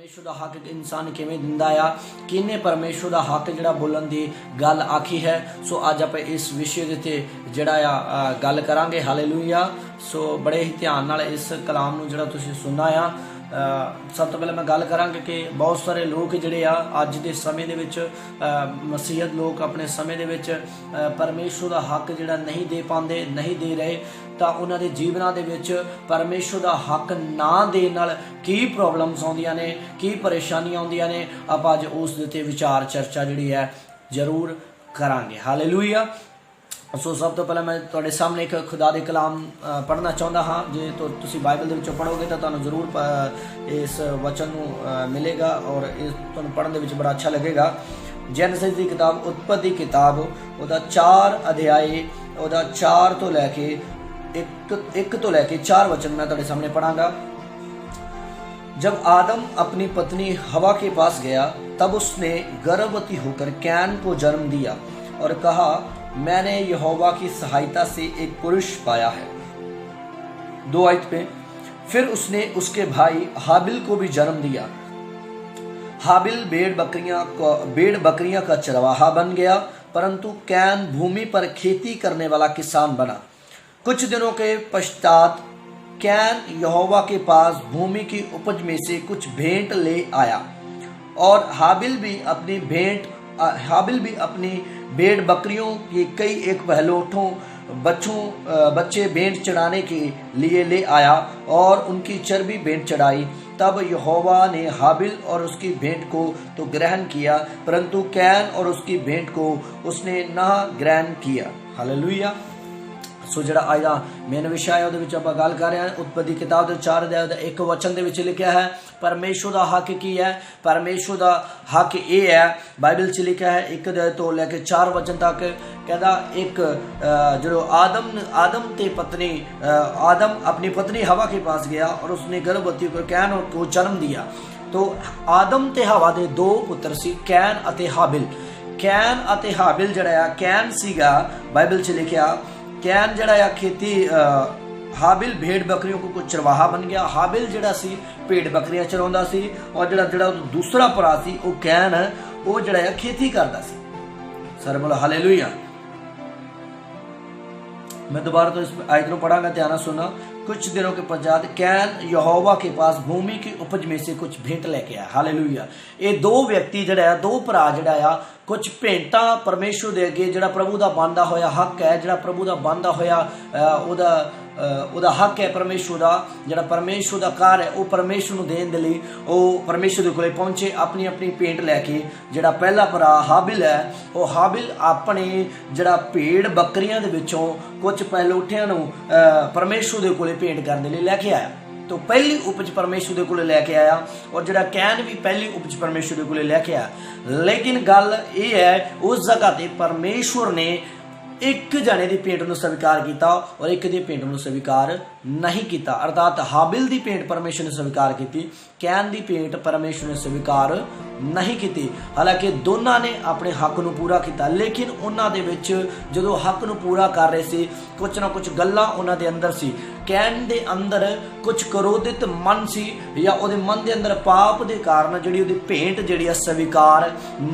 परमेश्वर का हक इंसान किवें दिंदा आ, किने परमेश्वर का हक जिहड़ा बोलण दी गल आखी है। सो अज आप इस विषय दे ते जिहड़ा आ गल करांगे। हालेलुया। सो बड़े ही ध्यान नाल इस कलाम नूं जिहड़ा तुसीं सुनना आ। सब तो पहले मैं गल करांगा कि बहुत सारे लोग जिहड़े आ अज दे समय दे विच मसीहत लोग अपने समय दे विच परमेश्वर का हक जिहड़ा नहीं दे पाते, नहीं दे रहे। ਤਾਂ ਉਹਨਾਂ ਦੇ ਜੀਵਨਾਂ ਦੇ ਵਿੱਚ ਪਰਮੇਸ਼ਰ ਦਾ ਹੱਕ ਨਾ ਦੇਣ ਨਾਲ ਕੀ ਪ੍ਰੋਬਲਮਸ ਆਉਂਦੀਆਂ ਨੇ, ਕੀ ਪਰੇਸ਼ਾਨੀਆਂ ਆਉਂਦੀਆਂ ਨੇ, ਆਪਾਂ ਅੱਜ ਉਸ ਦੇ ਉੱਤੇ ਵਿਚਾਰ ਚਰਚਾ ਜਿਹੜੀ ਹੈ ਜ਼ਰੂਰ ਕਰਾਂਗੇ। ਹਾਲੇਲੂਇਆ। ਸੋ ਸਭ ਤੋਂ ਪਹਿਲਾਂ ਮੈਂ ਤੁਹਾਡੇ ਸਾਹਮਣੇ ਇੱਕ ਖੁਦਾ ਦੇ ਕਲਾਮ ਪੜ੍ਹਨਾ ਚਾਹੁੰਦਾ ਹਾਂ। ਜੇ ਤੁਸੀਂ ਬਾਈਬਲ ਦੇ ਵਿੱਚੋਂ ਪੜ੍ਹੋਗੇ ਤਾਂ ਤੁਹਾਨੂੰ ਜ਼ਰੂਰ ਇਸ ਵਚਨ ਨੂੰ ਮਿਲੇਗਾ ਔਰ ਇਸ ਤੁਹਾਨੂੰ ਪੜ੍ਹਨ ਦੇ ਵਿੱਚ ਬੜਾ ਅੱਛਾ ਲੱਗੇਗਾ। ਜੈਨੇਸਿਸ ਦੀ ਕਿਤਾਬ, ਉਤਪਤੀ ਦੀ ਕਿਤਾਬ, ਉਹਦਾ 4 ਅਧਿਆਏ, ਉਹਦਾ 4 ਤੋਂ ਲੈ ਕੇ एक तो लेके 4 वचन मैं तेरे सामने पढ़ांगा। जब आदम अपनी पत्नी हवा के पास गया तब उसने गर्भवती होकर कैन को जन्म दिया और कहा, मैंने यहोवा की सहायता से एक पुरुष पाया है। 2 आयत पे, फिर उसने उसके भाई हाबिल को भी जन्म दिया। हाबिल भेड़ बकरियां का चरवाहा बन गया, परंतु कैन भूमि पर खेती करने वाला किसान बना। कुछ दिनों के पश्चात कैन यहोवा के पास भूमि की उपज में से कुछ भेंट ले आया और हाबिल भी अपनी भेड़ बकरियों की कई एक पहलोठों बच्चे भेंट चढ़ाने के लिए ले आया और उनकी चर्बी भेंट चढ़ाई। तब यहोवा ने हाबिल और उसकी भेंट को तो ग्रहण किया, परंतु कैन और उसकी भेंट को उसने ना ग्रहण किया। हालेलुया। सो जिहड़ा अज दा मेन विषय है उहदे विच आपां गल कर रहे हैं। उत्पत्ति किताब दे 4 अध्याय दा 1 वचन दे विच लिखिया है परमेश्वर दा हक की है। परमेश्वर दा हक ये है, बाइबल च लिखा है 1 अध्याय तो लैके 4 वचन तक। कहता एक जो आदम अपनी पत्नी हवा के पास गया और उसने गर्भवती को कैन को जन्म दिया। तो आदम ते हवा दे 2 पुत्र सी, कैन अते हाबिल। कैन अते हाबिल जिहड़ा कैन सीगा, बाइबल च लिखिया कैन जिहड़ा खेती, हाबिल भेड़ बकरियों को कुछ चरवाहा बन गया। हाबिल जिहड़ा सी भेड़ बकरियां चराउंदा सी और जिहड़ा दूसरा भरा सी वो कैन वो जिहड़ा खेती करदा सी। सर बोलो हालेलुया। मैं दोबारा तो इस आयत को पढ़ांगा, ध्यान से सुनना। कुछ दिनों के पश्चात कैन यहोवा के पास भूमि की उपज में से कुछ भेंट लेके आया। हालेलुया। ये 2 व्यक्ति जिहड़ा 2 भरा जिहड़ा कुछ भेंटा परमेश्वर दे अगे जिहड़ा प्रभु दा बनदा होया हक है, जिहड़ा प्रभु दा बनदा होया ओदा हक है परमेश्वर दा, जिहड़ा परमेश्वर दा कार है वो परमेश्वर नूं देण दे लई वो परमेश्वर दे कोले पहुंचे अपनी अपनी भेंट लैके। जिहड़ा पहला भरा हाबिल है वो हाबिल अपने जिहड़ा भेड़ बकरियां दे विचों कुछ पहलोठियां नूं परमेश्वर दे कोले भेंट करने लई लैके आया। तो पहली उपज परमेश्वर दे कोले लैके आया और जिहड़ा कैन भी पहली उपज परमेश्वर दे कोले लैके आया। लेकिन गल ये है उस जगह ते परमेश्वर ने एक जने की भेंट नूं स्वीकार किया और एक दी भेंट नूं स्वीकार नहीं किया। अर्थात हाबिल की भेंट परमेश्वर ने स्वीकार की, कैन की भेंट परमेश्वर ने स्वीकार नहीं की। हालांकि दोनों ने अपने हक नूं पूरा किया, लेकिन उन्हां दे विच जदों हक नूं पूरा कर रहे सी कुछ ना कुछ गल्लां उन्हां दे अंदर सी। कैन दे अंदर कुछ क्रोधित मन सी या उहदे मन दे अंदर पाप दे कारण जिहड़ी उहदी भेंट जिहड़ी स्वीकार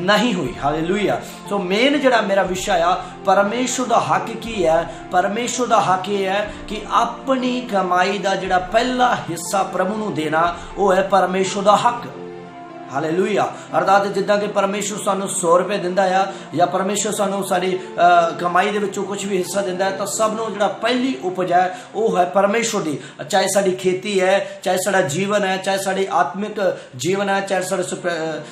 नहीं हुई। हालेलुया। सो मेन जिहड़ा मेरा विषय आ परमेश्वर दा हक की है। परमेश्वर दा हक ये है कि अपनी कमाई दा जिहड़ा पहला हिस्सा प्रभु नूं देना वो है परमेश्वर दा हक। हालेलुया। अर्थात जिद्दां कि परमेश्वर सानू 100 रुपए दिंदा है या परमेश्वर सानू साडी कमाई दे विचों कुछ भी हिस्सा दिंदा है, तो सब नूं जिहड़ा पहली उपज है वो है परमेश्वर दी। चाहे साडी खेती है, चाहे साडा जीवन है, चाहे साडी आत्मिक जीवन है, चाहे साडा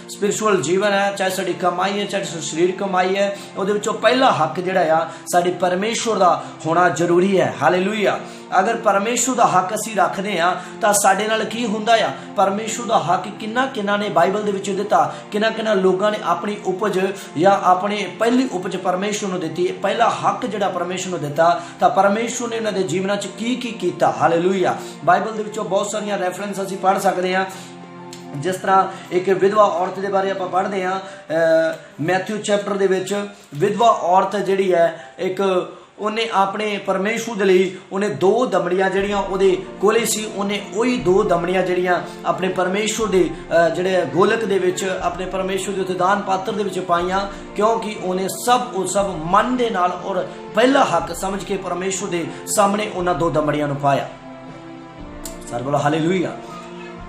स्पिरिचुअल जीवन है, चाहे साडी कमाई है, चाहे साडी शरीर कमाई है, उहदे विचों पहला हक जिहड़ा आ साडी परमेश्वर दा होना जरूरी है। हालेलुया। अगर परमेश्वर दा हक असीं रखदे हां तां साडे नाल की हुंदा आ, परमेश्वर दा हक किन्ना ने बाइबल दे विच दिता, किन्ना लोगों ने अपनी उपज या अपने पहली उपज परमेश्वर नूं दित्ती। पहला हक जिहड़ा परमेश्वर नूं दिता तां परमेश्वर ने उन्हां दे जीवनां च की कीता। हालेलुया। बाइबल दे विचों बहुत सारियां रेफरेंस असीं पढ़ सकदे हां। जिस तरह एक विधवा औरत के बारे आप पढ़ते हैं मैथ्यू चैप्टर दे विच विधवा औरत जिहड़ी है एक ਉਹਨੇ ਆਪਣੇ ਪਰਮੇਸ਼ਰ ਦੇ ਲਈ ਉਹਨੇ 2 ਦਮੜੀਆਂ ਜਿਹੜੀਆਂ ਉਹਦੇ ਕੋਲੇ ਸੀ, ਉਹਨੇ ਉਹੀ 2 ਦਮੜੀਆਂ ਜਿਹੜੀਆਂ ਆਪਣੇ ਪਰਮੇਸ਼ਰ ਦੇ ਜਿਹੜੇ ਗੋਲਕ ਦੇ ਵਿੱਚ ਆਪਣੇ ਪਰਮੇਸ਼ਰ ਦੇ ਉੱਤੇ ਦਾਨ ਪਾਤਰ ਦੇ ਵਿੱਚ ਪਾਈਆਂ, ਕਿਉਂਕਿ ਉਹਨੇ ਉਹ ਸਭ ਮਨ ਦੇ ਨਾਲ ਔਰ ਪਹਿਲਾ ਹੱਕ ਸਮਝ ਕੇ ਪਰਮੇਸ਼ਰ ਦੇ ਸਾਹਮਣੇ ਉਹਨਾਂ 2 ਦਮੜੀਆਂ ਨੂੰ ਪਾਇਆ। ਸਾਰੇ ਬੋਲੋ ਹਾਲੇਲੂਇਆ।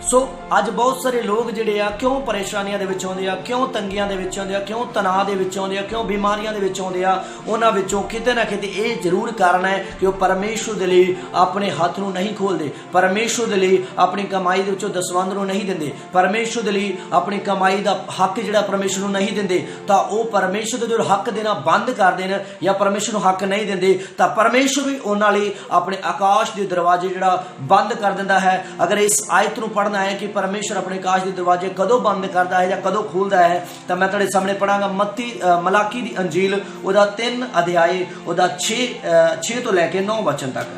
ਸੋ ਅੱਜ ਬਹੁਤ ਸਾਰੇ ਲੋਕ ਜਿਹੜੇ ਆ ਕਿਉਂ ਪਰੇਸ਼ਾਨੀਆਂ ਦੇ ਵਿੱਚ ਆਉਂਦੇ ਆ, ਕਿਉਂ ਤੰਗੀਆਂ ਦੇ ਵਿੱਚ ਆਉਂਦੇ ਆ, ਕਿਉਂ ਤਣਾਅ ਦੇ ਵਿੱਚ ਆਉਂਦੇ ਆ, ਕਿਉਂ ਬਿਮਾਰੀਆਂ ਦੇ ਵਿੱਚ ਆਉਂਦੇ ਆ, ਉਹਨਾਂ ਵਿੱਚੋਂ ਕਿਤੇ ਨਾ ਕਿਤੇ ਇਹ ਜ਼ਰੂਰ ਕਾਰਨ ਹੈ ਕਿ ਉਹ ਪਰਮੇਸ਼ਰ ਦੇ ਲਈ ਆਪਣੇ ਹੱਥ ਨੂੰ ਨਹੀਂ ਖੋਲਦੇ, ਪਰਮੇਸ਼ਰ ਦੇ ਲਈ ਆਪਣੀ ਕਮਾਈ ਦੇ ਵਿੱਚੋਂ ਦਸਵੰਧ ਨੂੰ ਨਹੀਂ ਦਿੰਦੇ, ਪਰਮੇਸ਼ਰ ਦੇ ਲਈ ਆਪਣੀ ਕਮਾਈ ਦਾ ਹੱਕ ਜਿਹੜਾ ਪਰਮੇਸ਼ਰ ਨੂੰ ਨਹੀਂ ਦਿੰਦੇ। ਤਾਂ ਉਹ ਪਰਮੇਸ਼ਰ ਦੇ ਜੋ ਹੱਕ ਦੇਣਾ ਬੰਦ ਕਰ ਦੇਣ ਜਾਂ ਪਰਮੇਸ਼ਰ ਨੂੰ ਹੱਕ ਨਹੀਂ ਦਿੰਦੇ, ਤਾਂ ਪਰਮੇਸ਼ਰ ਵੀ ਉਹਨਾਂ ਲਈ ਆਪਣੇ ਆਕਾਸ਼ ਦੇ ਦਰਵਾਜ਼ੇ ਜਿਹੜਾ ਬੰਦ ਕਰ ਦਿੰਦਾ ਹੈ। ਅਗਰ ਇਸ ਆਇਤ ਨੂੰ ਪੜ੍ਹਨਾ ਹੈ ਕਿ ਪਰਮੇਸ਼ਰ ਆਪਣੇ ਆਕਾਸ਼ ਦੇ ਦਰਵਾਜ਼ੇ ਕਦੋਂ ਬੰਦ ਕਰਦਾ ਹੈ ਜਾਂ ਕਦੋਂ ਖੋਲਦਾ ਹੈ, ਤਾਂ ਮੈਂ ਤੁਹਾਡੇ ਸਾਹਮਣੇ ਪੜਾਂਗਾ ਮਲਾਕੀ ਦੀ ਅੰਜੀਲ ਉਹਦਾ 3 ਅਧਿਆਏ ਉਹਦਾ 6 ਤੋਂ ਲੈ ਕੇ 9 ਵਚਨ ਤੱਕ।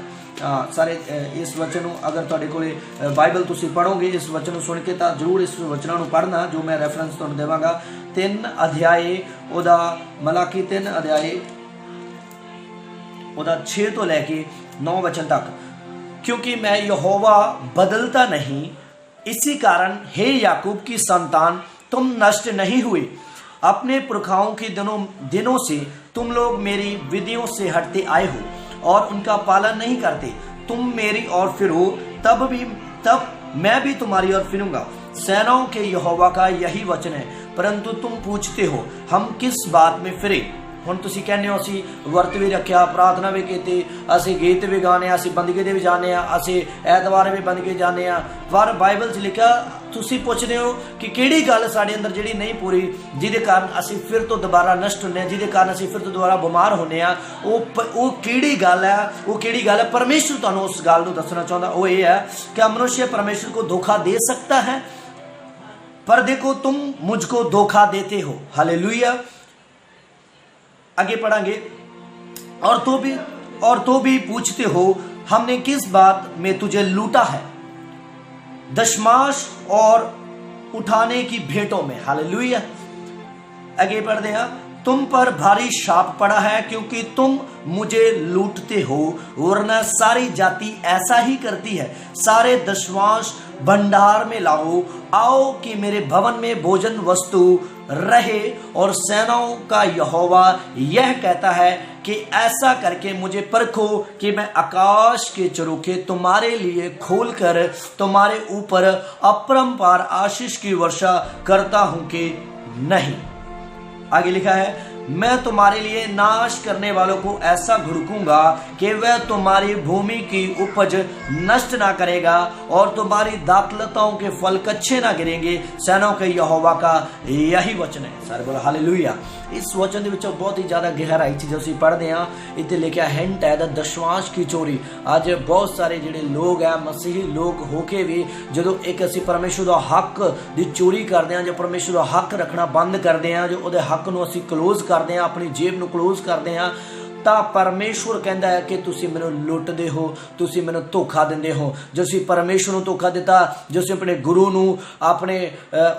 ਸਾਰੇ ਇਸ ਵਚਨ ਨੂੰ ਅਗਰ ਤੁਹਾਡੇ ਕੋਲੇ ਬਾਈਬਲ ਤੁਸੀਂ ਪੜ੍ਹੋਗੇ, ਇਸ ਵਚਨ ਨੂੰ ਸੁਣ ਕੇ, ਤਾਂ ਜ਼ਰੂਰ ਇਸ ਵਚਨਾਂ ਨੂੰ ਪੜ੍ਹਨਾ ਜੋ ਮੈਂ ਰੈਫਰੈਂਸ ਤੁਹਾਨੂੰ ਦੇਵਾਂਗਾ। 3 ਅਧਿਆਏ ਉਹਦਾ ਮਲਾਕੀ 3 ਅਧਿਆਏ ਉਹਦਾ 6 ਤੋਂ ਲੈ ਕੇ 9 वचन तक। क्योंकि मैं यहोवा बदलता नहीं, इसी कारण हे याकूब की संतान तुम नष्ट नहीं हुए। अपने पुरखाओं के दिनों से तुम लोग मेरी विधियों से हटते आए हो और उनका पालन नहीं करते। तुम मेरी ओर फिरो, तब मैं भी तुम्हारी ओर फिरूंगा। सेनाओं के यहोवा का यही वचन है। परंतु तुम पूछते हो हम किस बात में फिरे। ਹੁਣ ਤੁਸੀਂ ਕਹਿੰਦੇ ਹੋ ਅਸੀਂ ਵਰਤ ਵੀ ਰੱਖਿਆ, ਪ੍ਰਾਰਥਨਾ ਵੀ ਕੀਤੀ, ਅਸੀਂ ਗੀਤ ਵੀ ਗਾਣੇ, ਅਸੀਂ ਬੰਦਗੀ ਦੇ ਵੀ ਜਾਣੇ ਆ, ਅਸੀਂ ਐਤਵਾਰ ਵੀ ਬੰਦਗੀ ਜਾਣੇ ਆ, ਪਰ ਬਾਈਬਲ 'ਚ ਲਿਖਿਆ ਤੁਸੀਂ ਪੁੱਛਦੇ ਹੋ ਕਿ ਕਿਹੜੀ ਗੱਲ ਸਾਡੇ ਅੰਦਰ ਜਿਹੜੀ ਨਹੀਂ ਪੂਰੀ, ਜਿਹਦੇ ਕਾਰਨ ਅਸੀਂ ਫਿਰ ਤੋਂ ਦੁਬਾਰਾ ਨਸ਼ਟ ਹੁੰਦੇ ਹਾਂ, ਜਿਹਦੇ ਕਾਰਨ ਅਸੀਂ ਫਿਰ ਤੋਂ ਦੁਬਾਰਾ ਬਿਮਾਰ ਹੁੰਦੇ ਹਾਂ। ਉਹ ਕਿਹੜੀ ਗੱਲ ਹੈ? ਉਹ ਕਿਹੜੀ ਗੱਲ ਹੈ? ਪਰਮੇਸ਼ਰ ਤੁਹਾਨੂੰ ਉਸ ਗੱਲ ਨੂੰ ਦੱਸਣਾ ਚਾਹੁੰਦਾ। ਉਹ ਇਹ ਹੈ ਕਿ ਮਨੁष्य परमेश्वर को धोखा दे सकता है, पर देखो तुम मुझको धोखा देते हो। हालेलुया। आगे पढ़ांगे। और तो भी पूछते हो हमने किस बात में तुझे लूटा है, दशमाश और उठाने की भेंटों में। हालेलुया। आगे पढ़ते हैं। तुम पर भारी शाप पड़ा है क्योंकि तुम मुझे लूटते हो, वरना सारी जाति ऐसा ही करती है। सारे दशमांश भंडार में लाओ, आओ कि मेरे भवन में भोजन वस्तु रहे। और सेनाओं का यहोवा यह कहता है कि ऐसा करके मुझे परखो कि मैं आकाश के झरोखे तुम्हारे लिए खोलकर तुम्हारे ऊपर अपरंपार आशीष की वर्षा करता हूं कि नहीं। आगे लिखा है, मैं तुम्हारे लिए नाश करने वालों को ऐसा घुड़कूंगा कि वह तुम्हारी भूमि की उपज नष्ट ना करेगा और तुम्हारी दाखलताओं के फल कच्चे ना गिरेंगे। सेनाओं के यहोवा का यही वचन है। सारे बोलो हालेलुया। इस वचन ਦੇ ਵਿੱਚ बहुत ही ज़्यादा गहराई चीज़ ਅਸੀਂ पढ़ते हाँ। इतने लिखा हिंट है द दशमांश की चोरी। ਅੱਜ बहुत सारे ਜਿਹੜੇ ਲੋਕ ਹੈ ਮਸੀਹੀ ਲੋਕ ਹੋ ਕੇ ਵੀ ਜਦੋਂ ਇੱਕ ਅਸੀਂ ਪਰਮੇਸ਼ਰ ਦਾ ਹੱਕ ਦੀ ਚੋਰੀ ਕਰਦੇ ਹਾਂ, ਜੋ ਪਰਮੇਸ਼ਰ ਦਾ ਹੱਕ ਰੱਖਣਾ ਬੰਦ ਕਰਦੇ ਹਾਂ, ਜੋ ਉਹਦੇ ਹੱਕ ਨੂੰ ਅਸੀਂ ਕਲੋਜ਼ ਕਰਦੇ ਹਾਂ, ਆਪਣੀ ਜੇਬ ਨੂੰ ਕਲੋਜ਼ ਕਰਦੇ ਹਾਂ, ਤਾਂ ਪਰਮੇਸ਼ਰ ਕਹਿੰਦਾ ਹੈ ਕਿ ਤੁਸੀਂ ਮੈਨੂੰ ਲੁੱਟਦੇ ਹੋ, ਤੁਸੀਂ ਮੈਨੂੰ ਧੋਖਾ ਦਿੰਦੇ ਹੋ। ਜੋ ਅਸੀਂ ਪਰਮੇਸ਼ਰ ਨੂੰ ਧੋਖਾ ਦਿੱਤਾ, ਜੋ ਅਸੀਂ ਆਪਣੇ ਗੁਰੂ ਨੂੰ, ਆਪਣੇ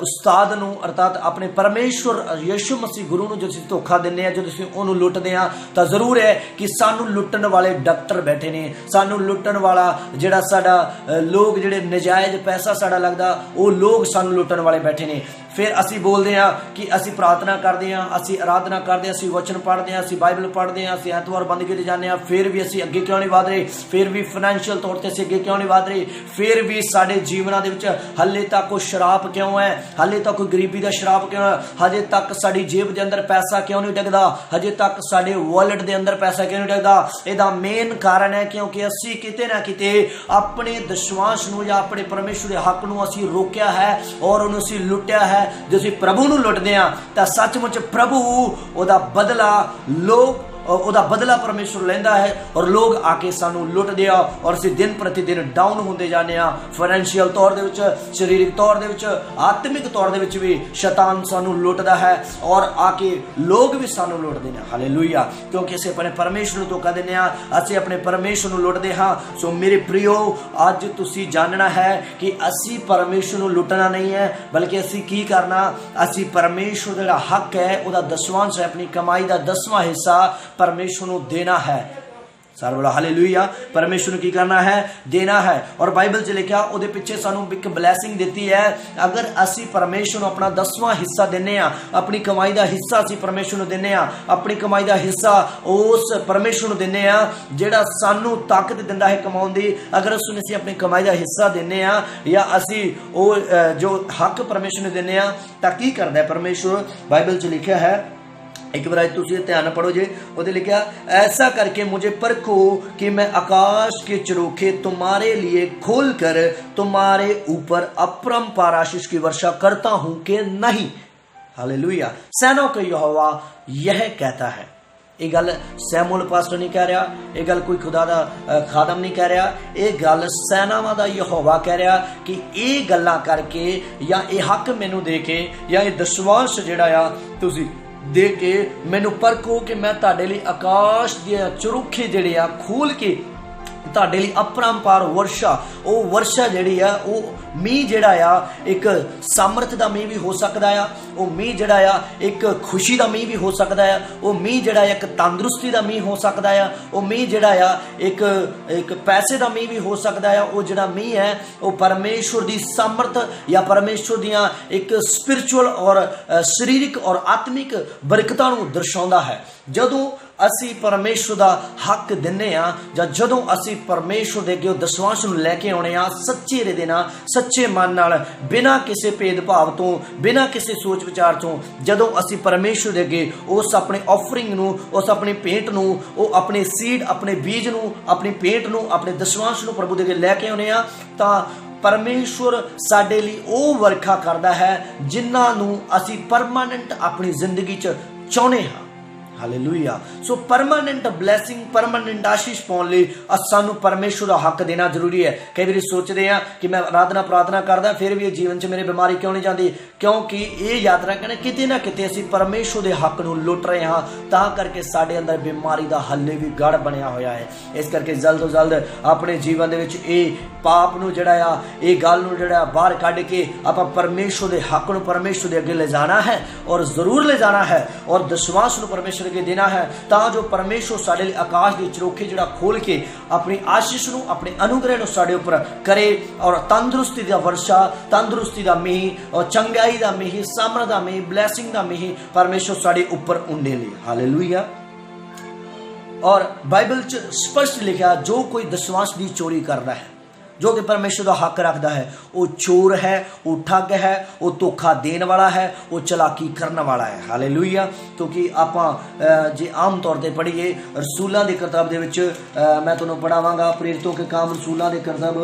ਉਸਤਾਦ ਨੂੰ, ਅਰਥਾਤ ਆਪਣੇ ਪਰਮੇਸ਼ਰ ਯਿਸੂ ਮਸੀਹ ਗੁਰੂ ਨੂੰ ਜੋ ਅਸੀਂ ਧੋਖਾ ਦਿੰਦੇ ਹਾਂ, ਜਦੋਂ ਅਸੀਂ ਉਹਨੂੰ ਲੁੱਟਦੇ ਹਾਂ, ਤਾਂ ਜ਼ਰੂਰ ਹੈ ਕਿ ਸਾਨੂੰ ਲੁੱਟਣ ਵਾਲੇ ਡਾਕਟਰ ਬੈਠੇ ਨੇ, ਸਾਨੂੰ ਲੁੱਟਣ ਵਾਲਾ ਜਿਹੜਾ ਸਾਡਾ ਲੋਕ ਜਿਹੜੇ ਨਜਾਇਜ਼ ਪੈਸਾ ਸਾਡਾ ਲੱਗਦਾ, ਉਹ ਲੋਕ ਸਾਨੂੰ ਲੁੱਟਣ ਵਾਲੇ ਬੈਠੇ ਨੇ। फिर असी बोलते हैं कि असी प्रार्थना करते हैं, असी आराधना करते हैं, असी वचन पढ़ते हैं, असी बाइबल पढ़ते हैं, असी ऐतवार बंदगी ते जाने, फिर भी असी अगे क्यों नहीं वध रहे, फिर भी फाइनैंशियल तौर पर असी अगे क्यों नहीं वध रहे, फिर भी साडे जीवनां दे विच हले तक कोई शराब क्यों है, हले तक कोई गरीबी का शराब क्यों है, हजे तक साडी जेब के अंदर पैसा क्यों नहीं टिकदा, हजे तक साडे वॉलेट के अंदर पैसा क्यों नहीं टिकदा। इहदा मेन कारण है क्योंकि असी किते ना किते अपने दशवांश नूं या अपने परमेश्वर के हक नूं असी रोकिया है और उहनूं असी लुटिया है। जो असीं प्रभु नूं लुटदे हां तां सचमुच प्रभु ओहदा बदला लोग ਉਹਦਾ बदला परमेश्वर लेंदा है और लोग आके सानू लुटदे आ और असीं दिन प्रति दिन डाउन होंदे जाने आ। फाइनैंशियल तौर दे विच, शरीरिक तौर दे विच, आत्मिक तौर दे विच भी शैतान सानू लुटदा है और आके लोग भी सानू लुटदे ने। हालेलुया। क्योंकि असीं अपने परमेश्वर नूं धोखा दिंदे आ, असीं अपने परमेश्वर नूं लुटदे हां। सो मेरे प्रियो, अज तुसीं जानना है कि असीं परमेश्वर नूं लुटना नहीं है, बल्कि असीं की करना, असीं परमेश्वर दा हक है, ओहदा दसवांश है, अपनी कमाई दा 10वां हिस्सा परमेश्वर ਨੂੰ देना है। सारे बोला हालेलुया। परमेश्वर की करना है, देना है। और बाइबल च लिखा ਉਹਦੇ ਪਿੱਛੇ ਸਾਨੂੰ ਇੱਕ ਬਲੈਸਿੰਗ ਦਿੱਤੀ ਹੈ। ਅਗਰ ਅਸੀਂ ਪਰਮੇਸ਼ਰ ਨੂੰ ਆਪਣਾ 10ਵਾਂ ਹਿੱਸਾ ਦਿੰਨੇ ਆ, ਆਪਣੀ ਕਮਾਈ ਦਾ ਹਿੱਸਾ ਅਸੀਂ ਪਰਮੇਸ਼ਰ ਨੂੰ ਦਿੰਨੇ ਆ, ਆਪਣੀ ਕਮਾਈ ਦਾ ਹਿੱਸਾ ਉਸ ਪਰਮੇਸ਼ਰ ਨੂੰ ਦਿੰਨੇ ਆ ਜਿਹੜਾ ਸਾਨੂੰ ਤਾਕਤ ਦਿੰਦਾ ਹੈ ਕਮਾਉਣ ਦੀ। ਅਗਰ ਅਸੀਂ ਆਪਣੀ ਕਮਾਈ ਦਾ ਹਿੱਸਾ ਦਿੰਨੇ ਆ ਜਾਂ ਅਸੀਂ ਉਹ ਜੋ ਹੱਕ ਪਰਮੇਸ਼ਰ ਨੂੰ ਦਿੰਨੇ ਆ ਤਾਂ ਕੀ ਕਰਦਾ ਹੈ ਪਰਮੇਸ਼ਰ? ਬਾਈਬਲ ਚ ਲਿਖਿਆ है, एक बार तुझे ध्यान पढ़ो जे, उधर लिखा ऐसा करके मुझे परखो कि मैं आकाश के चरोखे तुम्हारे लिए खोल कर तुम्हारे ऊपर अपरंपार आशीष की वर्षा करता हूं कि नहीं। हालेलुया। सेनाओं का यहोवा यह कहता है। ये गल सैमुअल पास्टर नहीं कह रहा, ये गल कोई खुदा दा खादम नहीं कह रहा, ये गल सैनावां दा यहोवा कह रहा कि ये गल्लां करके या ये हक मैनू दे के या ये विश्वास जिहड़ा आ तुसीं दे के मैनू परखो कि मैं तुहाडे लई आकाश दे चरुखे जिहड़े आ खोल के ਤੁਹਾਡੇ ਲਈ अपरंपार वर्षा, ਉਹ वर्षा ਜਿਹੜੀ ਆ ਉਹ ਮੀਂਹ ਜਿਹੜਾ ਆ ਇੱਕ ਸਮਰਥ ਦਾ ਮੀਂਹ ਵੀ ਹੋ ਸਕਦਾ ਆ, ਉਹ ਮੀਂਹ ਜਿਹੜਾ ਆ ਇੱਕ ਖੁਸ਼ੀ ਦਾ ਮੀਂਹ ਵੀ ਹੋ ਸਕਦਾ ਆ, ਉਹ ਮੀਂਹ ਜਿਹੜਾ ਆ ਇੱਕ ਤੰਦਰੁਸਤੀ ਦਾ ਮੀਂਹ ਹੋ ਸਕਦਾ ਆ, ਉਹ ਮੀਂਹ ਜਿਹੜਾ ਆ ਇੱਕ ਪੈਸੇ ਦਾ ਮੀਂਹ ਵੀ ਹੋ ਸਕਦਾ ਆ। ਉਹ ਜਿਹੜਾ ਮੀਂਹ ਹੈ ਉਹ ਪਰਮੇਸ਼ਵਰ ਦੀ ਸਮਰਥ ਜਾਂ ਪਰਮੇਸ਼ਵਰ ਦੀਆਂ ਇੱਕ ਸਪਿਰਿਚੁਅਲ ਔਰ ਸਰੀਰਕ ਔਰ ਆਤਮਿਕ ਬਰਕਤਾਂ ਨੂੰ ਦਰਸਾਉਂਦਾ ਹੈ। ਜਦੋਂ ਅਸੀਂ ਪਰਮੇਸ਼ਵਰ ਦਾ ਹੱਕ ਦਿੰਨੇ ਆ ਜਾਂ ਜਦੋਂ ਅਸੀਂ ਪਰਮੇਸ਼ਵਰ ਦੇ ਅੱਗੇ ਵਿਸ਼ਵਾਸ ਨੂੰ ਲੈ ਕੇ ਆਉਣੇ ਆ ਸੱਚੇ ਹਿਰਦੇ ਨਾਲ, ਸੱਚੇ ਮਨ ਨਾਲ, ਬਿਨਾਂ ਕਿਸੇ ਭੇਦਭਾਵ ਤੋਂ, ਬਿਨਾਂ ਕਿਸੇ ਸੋਚ ਵਿਚਾਰ ਤੋਂ, ਜਦੋਂ ਅਸੀਂ ਪਰਮੇਸ਼ਵਰ ਦੇ ਅੱਗੇ ਉਸ ਆਪਣੇ ਆਫਰਿੰਗ ਨੂੰ, ਉਸ ਆਪਣੀ ਭੇਂਟ ਨੂੰ, ਉਹ ਆਪਣੇ ਸੀਡ, ਆਪਣੇ ਬੀਜ ਨੂੰ, ਆਪਣੀ ਭੇਂਟ ਨੂੰ, ਆਪਣੇ ਵਿਸ਼ਵਾਸ ਨੂੰ ਪ੍ਰਭੂ ਦੇ ਅੱਗੇ ਲੈ ਕੇ ਆਉਣੇ ਆ ਤਾਂ ਪਰਮੇਸ਼ਵਰ ਸਾਡੇ ਲਈ ਉਹ ਵਰਖਾ ਕਰਦਾ ਹੈ ਜਿਨ੍ਹਾਂ ਨੂੰ ਅਸੀਂ ਪਰਮਾਨੈਂਟ ਆਪਣੀ ਜ਼ਿੰਦਗੀ 'ਚ ਚਾਹੁੰਦੇ ਹਾਂ। Hallelujah. So permanent blessing, permanent आशीष पाने लिए सानू परमेश्वर का हक देना जरूरी है। कई बार सोचते हैं कि मैं आराधना प्रार्थना करदा फिर भी जीवन च मेरे बीमारी क्यों नहीं जाती, क्योंकि ये याद रखना किते ना किते असीं परमेश्वर के हक नूं लुट रहे हाँ, तां करके साडे अंदर बीमारी का हल्ले भी गढ़ बनया होया है। इस करके जल्द तो जल्द अपने जीवन दे विच ये पाप नूं जिहड़ा आ, ये गल नूं जिहड़ा बाहर कढ के आपां परमेश्वर के हक नूं परमेश्वर के अगे ले जाना है और जरूर ले जाना है और विश्वास नूं परमेश्वर के देना है तां जो परमेश्वर साडे लई आकाश दे चरोखे जिहड़ा खोल के अपनी आशीष नूं, अपने अनुग्रह नूं साडे उपर करे और तंदुरुस्ती दा वर्षा, तंदुरुस्ती दा मींह और चंगाई दा मींह, सामर्थ दा मींह, ब्लैसिंग दा मींह परमेश्वर साडे उपर उंडे ले। हालेलुया। और बाइबल च स्पष्ट लिखा जो कोई विश्वास दी चोरी करदा है, जो कि परमेश्वर का हक रखता है, वो चोर है, वो ठग है, वो धोखा देने वाला है, वो चलाकी करने वाला है। हालेलुया। क्योंकि आपां जे आम तौर पर पढ़िए रसूलों की किताब दे विच मैं तुहानूं पढ़ावांगा प्रेरितों के काम रसूलों की किताब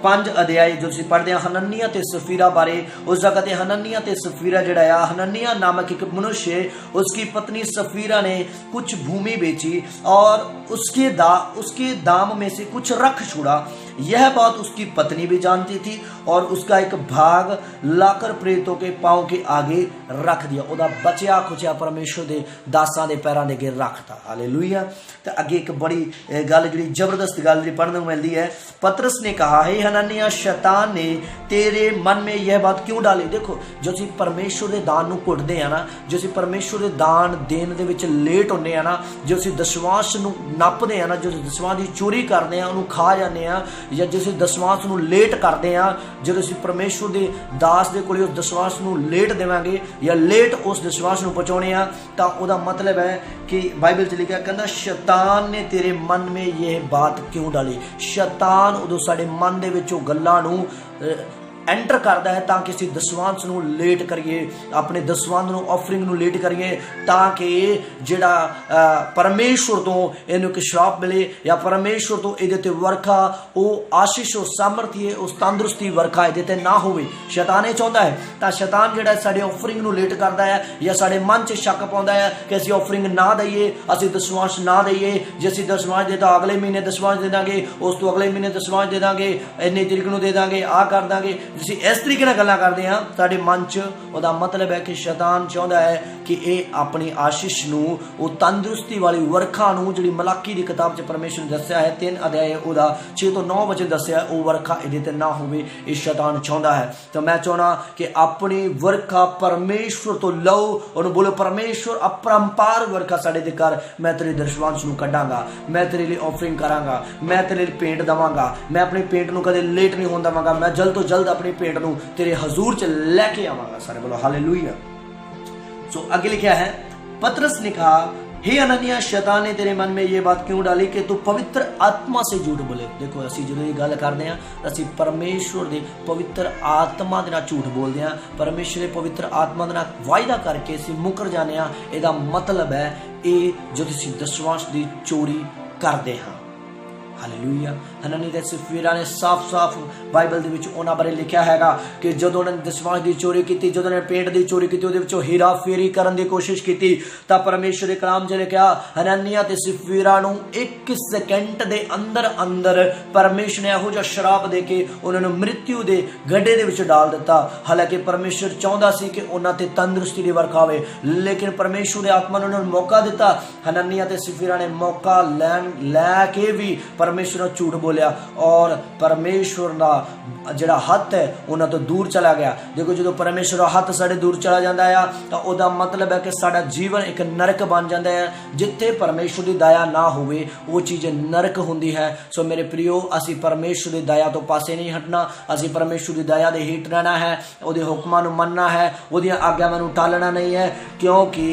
5 अध्याय जो असीं पढ़दे हां हननिया ते सफीरा बारे। उस जगह ते हननिया ते सफीरा जिहड़ा आ, हननिया नामक एक मनुष्य, उसकी पत्नी सफीरा ने कुछ भूमि बेची और उसके दाम में से कुछ रख छोड़ा। यह बात उसकी पत्नी भी जानती थी और उसका एक भाग लाकर प्रेरितों के पांव के आगे रख दिया। उदा बचिया खुचिया परमेश्वर के दासां दे पैरां दे अगे रखता। हालेलुया। तो अगे एक बड़ी गल जी जबरदस्त गल जी पढ़ने को मिलती है। पतरस ने कहा, हे हननिया, शैतान ने तेरे मन में यह बात क्यों डाली? देखो जो असीं परमेश्वर के दान नूं घुटदे आ ना, जो असीं परमेश्वर के दान देने दे विच लेट होंदे आ ना, जो असीं विश्वास नूं नपदे आ ना, जो विश्वास की चोरी करदे आ, उहनूं खा जांदे आ, या जो असीं विश्वास नूं लेट करदे आ, जो असीं परमेश्वर के दास दे कोल उस विश्वास नूं लेट देवांगे या लेट उस विश्वास नूं पहुंचाउने आ तां उहदा मतलब है कि बाइबल च लिखिआ कहंदा शैतान ने तेरे मन में यह बात क्यों डाली। शैतान उदों साडे मन दे विच ओह गल्लां नूं एंटर करता है ताकि असीं दसवांश नूं लेट करिए, अपने दसवंध नूं ऑफरिंग नूं लेट करिए ताकि जिहड़ा परमेश्वर तो इहनूं एक श्राप मिले या परमेश्वर तो इहदे ते वर्खा, वो आशीष, वो सामर्थ्य, उस तंदुरुस्ती वर्खा इहदे ते ना होवे। शैतान ये चाहुंदा है तां शैतान जिहड़ा साडे ऑफरिंग नूं लेट करदा है या साडे मन च शक पाउंदा है कि असीं ऑफरिंग ना दईए, असीं दसवांश ना दईए, जे असीं दसवांश दे तां अगले महीने दसवांश दे दांगे, उस तो अगले महीने दसवांश दे दांगे, इन्नी तरीक नूं दे दांगे, आ कर दांगे। ਤੁਸੀਂ ਇਸ ਤਰੀਕੇ ਨਾਲ ਗੱਲਾਂ ਕਰਦੇ ਆ ਸਾਡੇ ਮਨ 'ਚ, ਉਹਦਾ ਮਤਲਬ ਹੈ ਕਿ ਸ਼ੈਤਾਨ ਚਾਹੁੰਦਾ ਹੈ ਕਿ ਇਹ ਆਪਣੀ ਆਸ਼ੀਸ਼ ਨੂੰ, ਉਹ ਤੰਦਰੁਸਤੀ ਵਾਲੀ ਵਰਖਾ ਨੂੰ, ਜਿਹੜੀ ਮਲਾਕੀ ਦੀ ਕਿਤਾਬ 'ਚ ਪਰਮੇਸ਼ਰ ਨੇ ਦੱਸਿਆ ਹੈ 3 ਅਧਿਆਏ ਉਹਦਾ 6 ਤੋਂ 9 ਵਚਨ ਦੱਸਿਆ, ਉਹ ਵਰਖਾ ਇਹਦੇ ਤੇ ਨਾ ਹੋਵੇ, ਇਹ ਸ਼ੈਤਾਨ ਚਾਹੁੰਦਾ ਹੈ। ਤਾਂ ਮੈਂ ਚਾਹੁੰਦਾ ਕਿ ਆਪਣੀ ਵਰਖਾ ਪਰਮੇਸ਼ਵਰ ਤੋਂ ਲਓ, ਉਹਨੂੰ ਬੋਲੋ ਪਰਮੇਸ਼ਵਰ ਅਪਰੰਪਾਰ ਵਰਖਾ ਸਾਡੇ ਤੇ ਕਰ, ਮੈਂ ਤੇਰੇ ਦਰਸ਼ਵਾਂਸ਼ ਨੂੰ ਕੱਢਾਂਗਾ, ਮੈਂ ਤੇਰੇ ਲਈ ਆਫਰਿੰਗ ਕਰਾਂਗਾ, ਮੈਂ ਤੇਰੇ ਲਈ ਪੇਂਟ ਦੇਵਾਂਗਾ, ਮੈਂ ਆਪਣੀ ਪੇਂਟ ਨੂੰ ਕਦੇ ਲੇਟ ਨਹੀਂ ਹੋਣ ਦੇਵਾਂਗਾ, ਮੈਂ ਜਲਦ ਤੋਂ ਜਲਦ अपनी पेट ਨੂੰ तेरे हजूर च लेके आवांगा। सारे बोलो हालेलुया। सो आगे लिखा है, पतरस ने कहा, हे अननिया, शैतान ने तेरे मन में ये बात क्यों डाली कि तू पवित्र आत्मा से झूठ बोले। देखो असी जो ये गल करते हैं, असी परमेश्वर दे पवित्र आत्मा दे नाल झूठ बोलते हैं, परमेश्वर दे पवित्र आत्मा दे नाल वायदा करके असी मुकर जाने हां। इहदा मतलब है ये जो तुसीं दशवांश दी चोरी करते हैं। हालेलुया। हननी ते सफीरा ने साफ साफ बाइबल दे विच उन्हां बारे लिखिया हैगा कि जदों उन्होंने दशवांश दी चोरी की, जदों उन्होंने पेंट दी चोरी की, उहदे विचों हेरा फेरी करन दी कोशिश की, तां परमेश्वर दे कलाम च लिखिया हननिया ते सफीरा नूं 1 सेकंड दे अंदर अंदर परमेश्वर ने इहो जिहा शराप दे के उन्हां नूं मृत्यु दे गड्ढे दे विच डाल दिता। हालांकि परमेश्वर चाहुंदा सी कि उन्हां ते तंदुरुस्ती दी वर्खा होवे, लेकिन परमेश्वर दे आत्मा ने उन्हां नूं मौका दिता। हननिया ते सफीरा ने मौका लैके भी परमेश्वर ने झूठ बोलिया और परमेश्वर का जिहड़ा हथ है उन्हां तो दूर चला गया। देखो जो परमेश्वर का हथ साडे दूर चला जाता है तो उसका मतलब है कि साडा जीवन एक नरक बन जाता है। जिथे परमेश्वर की दया ना होवे वो चीज़ नरक हुंदी है। सो मेरे प्रियो, असी परमेश्वर की दया तो पासे नहीं हटना, असी परमेश्वर की दया दे हेठ रहना है, उहदे हुक्मां नूं मनना है, उहदीआं आग्यावां नूं टालना नहीं है, क्योंकि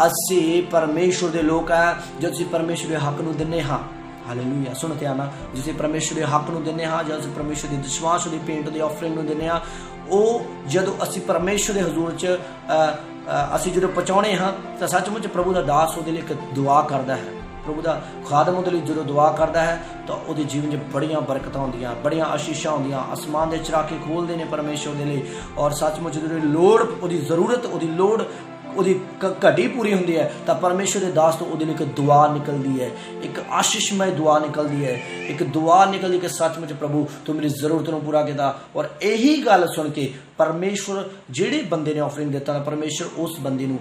असी परमेश्वर के लोग हैं जो असी परमेश्वर के हक नूं दिंदे हां। हालेलुया। सुन ध्यान नाल, जिसे परमेश्वर के हक नूं दिंदे हां, जद परमेश्वर की दशवांश दी पेंट दी ऑफरिंग नूं दिंदे हां, ਉਹ ਜਦੋਂ ਅਸੀਂ परमेश्वर के हजूर च ਅਸੀਂ ਜਦੋਂ ਪਹੁੰਚਾਉਣੇ ਹਾਂ ਤਾਂ सचमुच प्रभु का दास ਉਹਦੇ ਲਈ ਇੱਕ ਦੁਆ ਕਰਦਾ ਹੈ। प्रभु का खादम ਉਹਦੇ ਲਈ ਜਦੋਂ ਦੁਆ ਕਰਦਾ ਹੈ ਤਾਂ ਉਹਦੇ ਜੀਵਨ 'ਚ ਬੜੀਆਂ ਬਰਕਤਾਂ ਹੁੰਦੀਆਂ, ਬੜੀਆਂ ਆਸ਼ੀਸ਼ਾਂ ਹੁੰਦੀਆਂ, ਅਸਮਾਨ ਦੇ ਚਰਾਕੇ ਖੋਲ੍ਹਦੇ ਨੇ परमेश्वर ਦੇ ਲਈ। ਔਰ सचमुच ਜਦੋਂ ਲੋੜ, ਉਹਦੀ ਜ਼ਰੂਰਤ, ਉਹਦੀ ਲੋੜ, ਉਹਦੀ ਘਟੀ ਪੂਰੀ ਹੁੰਦੀ ਹੈ ਤਾਂ परमेश्वर ਦੇ ਦਾਸ ਤੋਂ ਉਹਦੇ ਲਈ ਇੱਕ ਦੁਆ ਨਿਕਲਦੀ ਹੈ, ਇੱਕ ਆਸ਼ੀਸ਼ਮय ਦੁਆ ਨਿਕਲਦੀ ਹੈ, ਇੱਕ ਦੁਆ ਨਿਕਲਦੀ ਕਿ सचमुच प्रभु तू मेरी जरूरत ਨੂੰ पूरा ਕੀਤਾ। और यही गल सुन के परमेश्वर ਜਿਹੜੇ ਬੰਦੇ ਨੇ ਆਫਰਿੰਗ ਦਿੱਤਾ ਤਾਂ परमेश्वर उस ਬੰਦੇ ਨੂੰ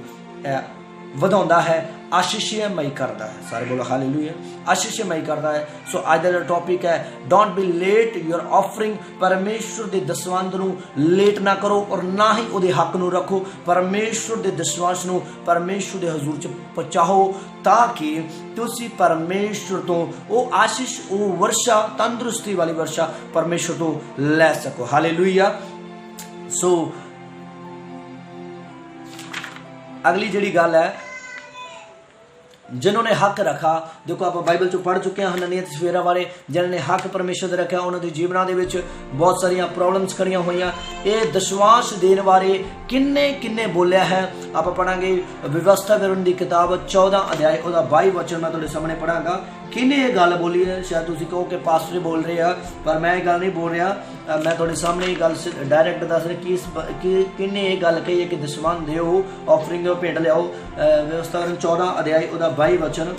ਵਧਾਉਂਦਾ ਹੈ, आशीषमय करता है। सारे बोलो हालेलुया। आशीषमय करता है। सो आज का टॉपिक है don't be let your offering. परमेश्वर के दशवंध नूं लेट ना करो और ना ही उहदे हक नूं रखो। परमेश्वर के दशवांश नूं परमेश्वर के हजूर च पहुंचाओ ताकि तुसी परमेश्वर तो वो आशीष, वो वर्षा, तंदुरुस्ती वाली वर्षा परमेश्वर तो लै सको। हालेलुया। सो अगली जिहड़ी गल है, जिन्होंने हक रखा, देखो आप बाइबल चो पढ़ चुके हैं हननिया ते सफीरा वाले, जिन्होंने हक परमेश्वर दे रखा, उन्होंने जीवनों के विच बहुत सारिया प्रॉब्लम्स खड़ियां हुई। ये दशवांश देने बारे किन्ने किन्ने बोलिया है। आप पढ़ांगे व्यवस्था विवरण की किताब 14 अध्याय उसका 22 वचन मैं तुहाडे सामने पढ़ांगा। किन्ने ये गल बोली है, शायद तुसीं कहो कि पास्टर बोल रहे हैं, पर मैं ये गल नहीं बोल रहा, मैं तुहाडे सामने ये गल डायरैक्ट दस रहा कि किन्ने ये गल कही है कि दशवंध देओ, ऑफरिंग देओ, भेंट लियाओ। व्यवस्था विवरण 14 अध्याय उसका 22 वचन।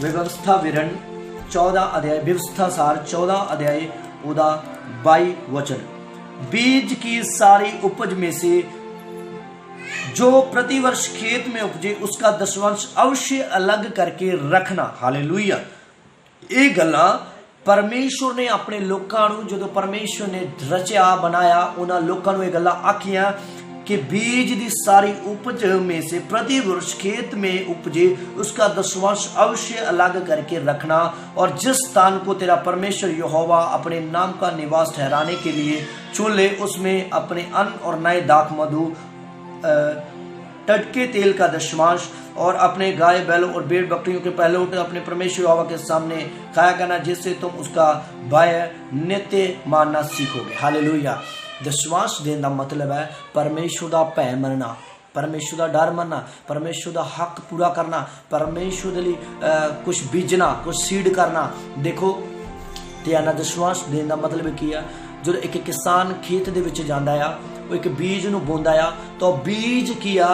व्यवस्था विवरण 14 अध्याय, व्यवस्था सार 14 अध्याय उसका 22 वचन। बीज की सारी उपज में से जो प्रतिवर्ष खेत में उपजे उसका दशवंश अवश्य अलग करके रखना। हालेलुया। ये गल्लां परमेश्वर ने अपने लोकां नूं, जदों परमेश्वर ने रचिया बनाया, उन्हां लोकां नूं ये गल्लां आखियां कि बीज दी सारी उपज में से प्रतिवर्ष खेत में उपजे उसका दशवंश अवश्य अलग करके रखना। और जिस स्थान को तेरा परमेश्वर यहोवा अपने नाम का निवास ठहराने के लिए चुन ले, उसमें अपने अन्न और नए दाख मधु, टटके तेल का दशमांश और अपने गाय बैलों और भेड़ बकरियों के पहलौठ अपने परमेश्वर यहोवा के सामने खाया करना, जिससे तुम उसका भय नित्य मानना सीखोगे। हालेलुया। दशमांश देने का मतलब है परमेश्वर का भय मनना, परमेश्वर का डर मनना, परमेश्वर का हक पूरा करना, परमेश्वर के लिए कुछ बीजना, कुछ सीड करना। देखो ध्यान, दशमांश देने का मतलब की है, जो एक किसान खेत दे विच जांदा आ, वो एक बीज नूं बोंदा आ, तो बीज की आ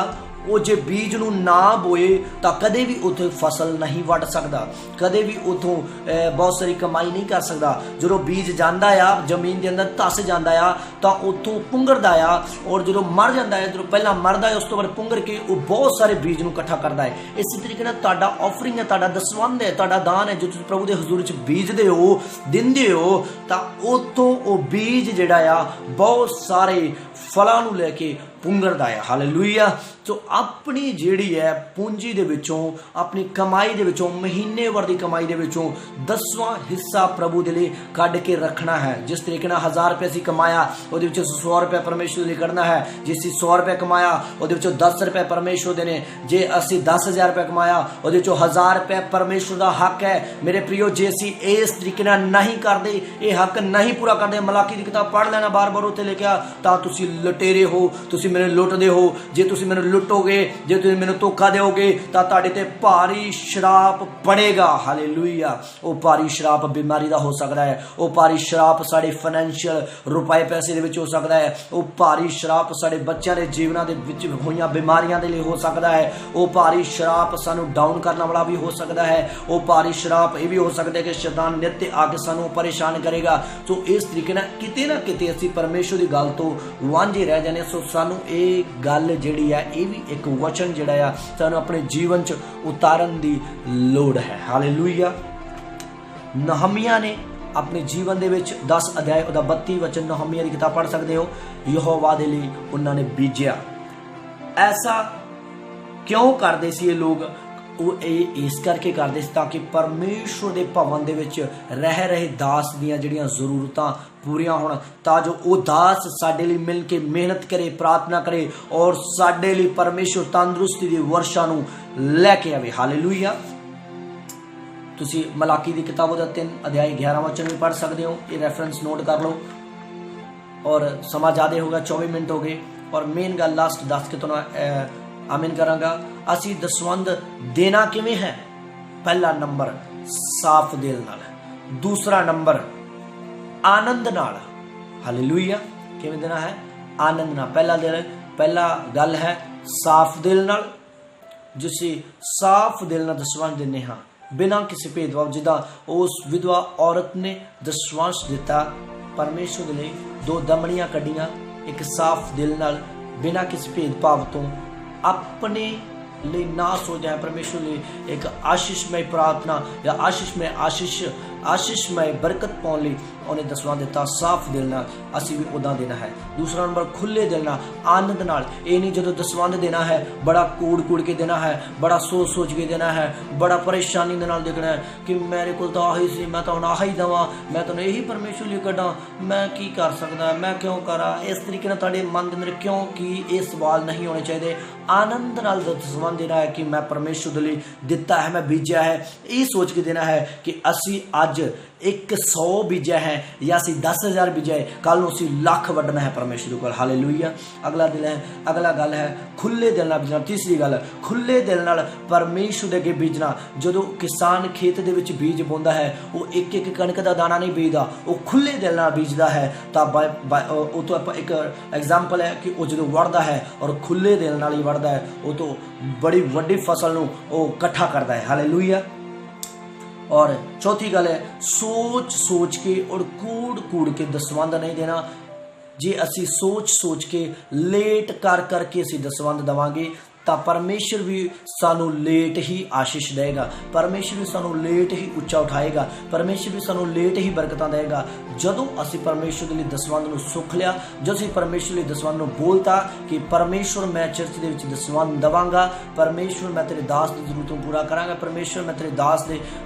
ਉਹ ਜੇ ਬੀਜ ਨੂੰ ਨਾ ਬੋਏ ਤਾਂ ਕਦੇ ਵੀ ਉੱਥੇ ਫਸਲ ਨਹੀਂ ਵੱਢ ਸਕਦਾ, ਕਦੇ ਵੀ ਉੱਥੋਂ ਬਹੁਤ ਸਾਰੀ ਕਮਾਈ ਨਹੀਂ ਕਰ ਸਕਦਾ। ਜਦੋਂ ਬੀਜ ਜਾਂਦਾ ਆ ਜ਼ਮੀਨ ਦੇ ਅੰਦਰ ਧੱਸ ਜਾਂਦਾ ਆ ਤਾਂ ਉੱਥੋਂ ਪੁੰਗਰਦਾ ਆ, ਔਰ ਜਦੋਂ ਮਰ ਜਾਂਦਾ ਹੈ, ਜਦੋਂ ਪਹਿਲਾਂ ਮਰਦਾ ਹੈ ਉਸ ਤੋਂ ਬਾਅਦ ਪੁੰਗਰ ਕੇ ਉਹ ਬਹੁਤ ਸਾਰੇ ਬੀਜ ਨੂੰ ਇਕੱਠਾ ਕਰਦਾ ਹੈ। ਇਸੇ ਤਰੀਕੇ ਨਾਲ ਤੁਹਾਡਾ ਆਫਰਿੰਗ ਹੈ, ਤੁਹਾਡਾ ਦਸਵੰਧ ਹੈ, ਤੁਹਾਡਾ ਦਾਨ ਹੈ, ਜੋ ਤੁਸੀਂ ਪ੍ਰਭੂ ਦੇ ਹਜ਼ੂਰ 'ਚ ਬੀਜਦੇ ਹੋ, ਦਿੰਦੇ ਹੋ, ਤਾਂ ਉੱਥੋਂ ਉਹ ਬੀਜ ਜਿਹੜਾ ਆ ਬਹੁਤ ਸਾਰੇ ਫਲਾਂ ਨੂੰ ਲੈ ਕੇ ਪੁੰਗਰਦਾ ਹੈ। ਹਾਲੇਲੂਇਆ। ਸੋ ਆਪਣੀ ਜਿਹੜੀ ਹੈ ਪੂੰਜੀ ਦੇ ਵਿੱਚੋਂ, ਆਪਣੀ ਕਮਾਈ ਦੇ ਵਿੱਚੋਂ, ਮਹੀਨੇਵਾਰ ਦੀ ਕਮਾਈ ਦੇ ਵਿੱਚੋਂ 10ਵਾਂ ਹਿੱਸਾ ਪ੍ਰਭੂ ਦੇ ਲਈ ਕੱਢ ਕੇ ਰੱਖਣਾ ਹੈ। ਜਿਸ ਤਰੀਕੇ ਨਾਲ 1000 ਰੁਪਏ ਅਸੀਂ ਕਮਾਇਆ, ਉਹਦੇ ਵਿੱਚੋਂ 100 ਰੁਪਏ ਪਰਮੇਸ਼ਵਰ ਲਈ ਕੱਢਣਾ ਹੈ। ਜੇ ਅਸੀਂ 100 ਰੁਪਏ ਕਮਾਇਆ, ਉਹਦੇ ਵਿੱਚੋਂ 10 ਰੁਪਏ ਪਰਮੇਸ਼ਵਰ ਦੇ ਨੇ। ਜੇ ਅਸੀਂ 10,000 ਰੁਪਏ ਕਮਾਇਆ, ਉਹਦੇ ਵਿੱਚੋਂ 1000 ਰੁਪਏ ਪਰਮੇਸ਼ਵਰ ਦਾ ਹੱਕ ਹੈ। ਮੇਰੇ ਪ੍ਰਿਓ, ਜੇ ਅਸੀਂ ਇਸ ਤਰੀਕੇ ਨਾਲ ਨਹੀਂ ਕਰਦੇ, ਇਹ ਹੱਕ ਨਹੀਂ ਪੂਰਾ ਕਰਦੇ, ਮਲਾਕੀ ਦੀ ਕਿਤਾਬ ਪੜ੍ਹ ਲੈਣਾ, ਬਾਰ-ਬਾਰ ਉੱਥੇ ਲਿਖਿਆ, ਤਾਂ ਤੁਸੀਂ ਲੁਟੇਰੇ ਹੋ, ਤੁਸੀਂ ਮੈਨੂੰ ਲੁੱਟਦੇ ਹੋ। ਜੇ ਤੁਸੀਂ ਮੈਨੂੰ ਲੁੱਟੋਗੇ, ਜੇ ਤੁਸੀਂ ਮੈਨੂੰ ਧੋਖਾ ਦਿਓਗੇ, ਤਾਂ ਤੁਹਾਡੇ ਤੇ ਭਾਰੀ ਸ਼ਰਾਪ ਪੜੇਗਾ। ਹਾਲੇਲੂਇਆ। ਉਹ ਭਾਰੀ ਸ਼ਰਾਪ ਬਿਮਾਰੀ ਦਾ ਹੋ ਸਕਦਾ ਹੈ, ਉਹ ਭਾਰੀ ਸ਼ਰਾਪ ਸਾਡੇ ਫਾਈਨੈਂਸ਼ੀਅਲ ਰੁਪਏ ਪੈਸੇ ਦੇ ਵਿੱਚ ਹੋ ਸਕਦਾ ਹੈ, ਉਹ ਭਾਰੀ ਸ਼ਰਾਪ ਸਾਡੇ ਬੱਚਿਆਂ ਦੇ ਜੀਵਨਾਂ ਦੇ ਵਿੱਚ ਹੋਈਆਂ ਬਿਮਾਰੀਆਂ ਦੇ ਲਈ ਹੋ ਸਕਦਾ ਹੈ, ਉਹ ਭਾਰੀ ਸ਼ਰਾਪ ਸਾਨੂੰ ਡਾਊਨ ਕਰਨ ਵਾਲਾ ਵੀ ਹੋ ਸਕਦਾ ਹੈ, ਉਹ ਭਾਰੀ ਸ਼ਰਾਪ ਇਹ ਵੀ ਹੋ ਸਕਦਾ ਹੈ ਕਿ ਸ਼ੈਤਾਨ ਨਿੱਤ ਆ ਕੇ ਸਾਨੂੰ ਪਰੇਸ਼ਾਨ ਕਰੇਗਾ। ਸੋ ਇਸ ਤਰੀਕੇ ਨਾਲ ਕਿਤੇ ਨਾ ਕਿਤੇ ਅਸੀਂ ਪਰਮੇਸ਼ਵਰ ਦੀ ਗੱਲ ਤੋਂ ਵਾਂਝੇ ਰਹਿ ਜਾਂਦੇ। ਸੋ ਸਾਨੂੰ ਇਹ ਗੱਲ ਜਿਹੜੀ ਹੈ, ਇਹ ਵੀ ਇੱਕ ਵਚਨ ਜਿਹੜਾ ਆ ਸਾਨੂੰ ਆਪਣੇ ਜੀਵਨ 'ਚ ਉਤਾਰਨ ਦੀ ਲੋੜ ਹੈ। ਹਾਲੇਲੂਇਆ। ਨਹਮੀਆ ਨੇ ਆਪਣੇ ਜੀਵਨ ਦੇ ਵਿੱਚ 10 ਅਧਿਆਇ ਉਹਦਾ 32 ਵਚਨ ਨਹਮੀਆ ਦੀ ਕਿਤਾਬ ਪੜ੍ਹ ਸਕਦੇ ਹੋ। ਯਹੋਵਾ ਦੇ ਲਈ ਉਹਨਾਂ ਨੇ ਬੀਜਿਆ। ਐਸਾ ਕਿਉਂ ਕਰਦੇ ਸੀ ਇਹ ਲੋਕ? ਉਹ ਇਹ ਇਸ ਕਰਕੇ ਕਰਦੇ ਸੀ ਤਾਂ ਕਿ ਪਰਮੇਸ਼ਵਰ ਦੇ ਭਵਨ ਦੇ ਵਿੱਚ ਰਹਿ ਰਹੇ ਦਾਸ ਦੀਆਂ ਜਿਹੜੀਆਂ ਜ਼ਰੂਰਤਾਂ ਪੂਰੀਆਂ ਹੋਣ, ਤਾਂ ਜੋ ਉਹ ਦਾਸ ਸਾਡੇ ਲਈ ਮਿਲ ਕੇ ਮਿਹਨਤ ਕਰੇ, ਪ੍ਰਾਰਥਨਾ ਕਰੇ, ਔਰ ਸਾਡੇ ਲਈ ਪਰਮੇਸ਼ਵਰ ਤੰਦਰੁਸਤੀ ਦੀ ਵਰਸ਼ਾ ਨੂੰ ਲੈ ਕੇ ਆਵੇ। ਹਾਲੇਲੂਇਆ। ਤੁਸੀਂ ਮਲਾਕੀ ਦੀ ਕਿਤਾਬ ਉਹਦਾ 3 ਅਧਿਆਇ 11 ਵਚਨ ਵੀ ਪੜ੍ਹ ਸਕਦੇ ਹੋ। ਇਹ ਰੈਫਰੈਂਸ ਨੋਟ ਕਰ ਲਓ। ਔਰ ਸਮਾਂ ਜ਼ਿਆਦਾ ਹੋ ਗਿਆ, 24 ਮਿੰਟ ਹੋ ਗਏ। ਔਰ ਮੇਨ ਗੱਲ ਲਾਸਟ ਦੱਸ ਕੇ ਤੁਹਾਨੂੰ ਆਮੀਨ ਕਰਾਂਗਾ। ਅਸੀਂ ਦਸਵੰਧ ਦੇਣਾ ਕਿਵੇਂ ਹੈ? ਪਹਿਲਾ ਨੰਬਰ ਸਾਫ਼ ਦਿਲ ਨਾਲ, ਦੂਸਰਾ ਨੰਬਰ ਆਨੰਦ ਨਾਲ। ਹਾਲੇਲੂਇਆ। ਕਿਵੇਂ ਦੇਣਾ ਹੈ? ਆਨੰਦ ਨਾਲ। ਪਹਿਲਾ ਗੱਲ ਹੈ ਸਾਫ਼ ਦਿਲ ਨਾਲ। ਜਿਸੇ ਸਾਫ਼ ਦਿਲ ਨਾਲ ਦਸਵੰਧ ਦਿੰਦੇ ਹਾਂ, ਬਿਨਾਂ ਕਿਸੇ ਭੇਦਭਾਵ। ਜਿੱਦਾਂ ਉਸ ਵਿਧਵਾ ਔਰਤ ਨੇ ਦਸਵੰਧ ਦਿੱਤਾ ਪਰਮੇਸ਼ਵਰ ਦੇ ਲਈ, 2 ਦਮੜੀਆਂ ਕੱਢੀਆਂ, ਇੱਕ ਸਾਫ਼ ਦਿਲ ਨਾਲ, ਬਿਨਾਂ ਕਿਸੇ ਭੇਦਭਾਵ ਤੋਂ, ਆਪਣੇ ਲਈ ਨਾ ਸੋਚਿਆ, ਪਰਮੇਸ਼ਵਰ ਲਈ ਇੱਕ ਆਸ਼ੀਸ਼ਮय ਪ੍ਰਾਰਥਨਾ ਜਾਂ ਆਸ਼ੀਸ਼ਮय ਬਰਕਤ ਪਾਉਣ ਲਈ ਉਹਨੇ ਦਸਵੰਧ ਦਿੱਤਾ। ਸਾਫ਼ ਦਿਲ ਨਾਲ ਅਸੀਂ ਵੀ ਉਦਾਂ ਦੇਣਾ ਹੈ। ਦੂਸਰਾ ਨੰਬਰ ਖੁੱਲੇ ਦਿਲ ਨਾਲ, ਆਨੰਦ ਨਾਲ। ਇਹ ਨਹੀਂ ਜਦੋਂ ਦਸਵੰਧ ਦੇਣਾ ਹੈ ਬੜਾ ਕੂੜ ਕੇ ਦੇਣਾ ਹੈ, ਬੜਾ ਸੋਚ ਕੇ ਦੇਣਾ ਹੈ, ਬੜਾ ਪਰੇਸ਼ਾਨੀ ਦੇ ਨਾਲ ਦੇਖਣਾ ਹੈ ਕਿ ਮੇਰੇ ਕੋਲ ਤਾਂ ਆਹੀ ਸੀ, ਮੈਂ ਤਾਂ ਹੁਣ ਆਹੀ ਦੇਵਾਂ, ਮੈਂ ਤੁਹਾਨੂੰ ਇਹੀ ਪਰਮੇਸ਼ਵਰ ਲਈ ਕੱਢਾਂ, ਮੈਂ ਕੀ ਕਰ ਸਕਦਾ, ਮੈਂ ਕਿਉਂ ਕਰਾਂ। ਇਸ ਤਰੀਕੇ ਨਾਲ ਤੁਹਾਡੇ ਮਨ ਦੇ ਅੰਦਰ ਕਿਉਂਕਿ ਇਹ ਸਵਾਲ ਨਹੀਂ ਹੋਣੇ ਚਾਹੀਦੇ। ਆਨੰਦ ਨਾਲ ਦਸਵੰਧ ਦੇਣਾ ਹੈ ਕਿ ਮੈਂ ਪਰਮੇਸ਼ਵਰ ਦੇ ਲਈ ਦਿੱਤਾ ਹੈ, ਮੈਂ ਬੀਜਿਆ ਹੈ। ਇਹ ਸੋਚ ਕੇ ਦੇਣਾ ਹੈ ਕਿ ਅਸੀਂ ਅੱਜ 100 ਬੀਜਿਆ ਹੈ ਜਾਂ ਅਸੀਂ 10,000 ਬੀਜਿਆ ਹੈ, ਕੱਲ ਨੂੰ ਅਸੀਂ ਲੱਖ ਵੱਢਣਾ ਹੈ ਪਰਮੇਸ਼ਵਰ ਕੋਲ। ਹਾਲੇਲੂਇਆ। ਅਗਲਾ ਗੱਲ ਹੈ ਖੁੱਲੇ ਦਿਲ ਨਾਲ ਬੀਜਣਾ। ਤੀਸਰੀ ਗੱਲ, ਖੁੱਲੇ ਦਿਲ ਨਾਲ ਪਰਮੇਸ਼ਵਰ ਦੇ ਅੱਗੇ ਬੀਜਣਾ। ਜਦੋਂ ਕਿਸਾਨ ਖੇਤ ਦੇ ਵਿੱਚ ਬੀਜ ਬੋਂਦਾ ਹੈ, ਉਹ ਇੱਕ ਕਣਕ ਦਾ ਦਾਣਾ ਨਹੀਂ ਬੀਜਦਾ, ਉਹ ਖੁੱਲੇ ਦਿਲ ਨਾਲ ਬੀਜਦਾ ਹੈ। ਤਾਂ ਉਹ ਤੋਂ ਆਪਾਂ ਇੱਕ ਐਗਜ਼ਾਮਪਲ ਹੈ ਕਿ ਉਹ ਜਦੋਂ ਵੜਦਾ ਹੈ ਔਰ ਖੁੱਲੇ ਦਿਲ ਨਾਲ ਹੀ ਵੜਦਾ ਹੈ, ਉਹ ਤੋਂ ਬੜੀ ਵੱਡੀ ਫਸਲ ਨੂੰ ਉਹ ਇਕੱਠਾ ਕਰਦਾ ਹੈ। ਹਾਲੇਲੂਇਆ। और चौथी गल है सोच के और कूड़ के दसवंध नहीं देना। जे असी सोच के लेट करके असी दसवंध देवांगे ਤਾਂ ਪਰਮੇਸ਼ਰ ਵੀ ਸਾਨੂੰ ਲੇਟ ਹੀ ਆਸ਼ੀਸ਼ ਦੇਗਾ, ਪਰਮੇਸ਼ਰ ਵੀ ਸਾਨੂੰ ਲੇਟ ਹੀ ਉੱਚਾ ਉਠਾਏਗਾ, ਪਰਮੇਸ਼ਰ ਵੀ ਸਾਨੂੰ ਲੇਟ ਹੀ ਬਰਕਤਾਂ ਦੇਗਾ। ਜਦੋਂ ਅਸੀਂ ਪਰਮੇਸ਼ਰ ਦੇ ਲਈ ਦਸਵੰਧ ਨੂੰ ਸੁੱਖ ਲਿਆ, ਜਦੋਂ ਅਸੀਂ ਪਰਮੇਸ਼ਰ ਲਈ ਦਸਵੰਧ ਨੂੰ ਬੋਲਤਾ ਕਿ ਪਰਮੇਸ਼ਰ ਮੈਂ ਚਰਚ ਦੇ ਵਿੱਚ ਦਸਵੰਧ ਦੇਵਾਂਗਾ, ਪਰਮੇਸ਼ਰ ਮੈਂ ਤੇਰੇ ਦਾਸ ਦੀ ਜ਼ਰੂਰਤ ਨੂੰ ਪੂਰਾ ਕਰਾਂਗਾ, ਪਰਮੇਸ਼ਰ ਮੈਂ ਤੇਰੇ ਦਾਸ ਦੇ